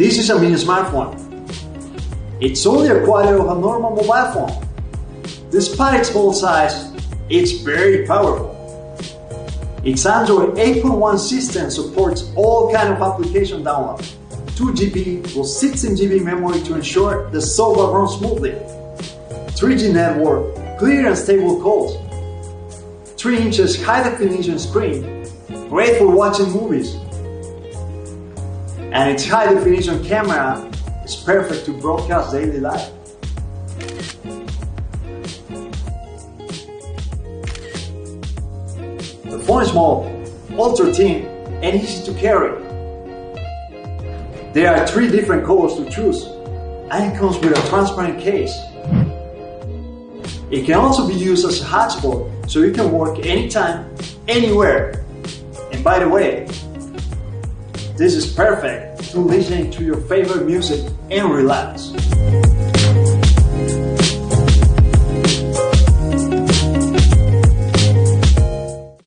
This is a mini smartphone. It's only a quarter of a normal mobile phone. Despite its small size, it's very powerful. Its Android 8.1 system supports all kinds of application download. 2 GB plus 16 GB memory to ensure the software runs smoothly. 3G network, clear and stable calls. 3 inches high definition screen, great for watching movies. And its high definition camera is perfect to broadcast daily life. The phone is small, ultra thin, and easy to carry. There are 3 different colors to choose, and it comes with a transparent case. It can also be used as a hotspot, so you can work anytime, anywhere. And by the way, this is perfect to listen to your favorite music and relax.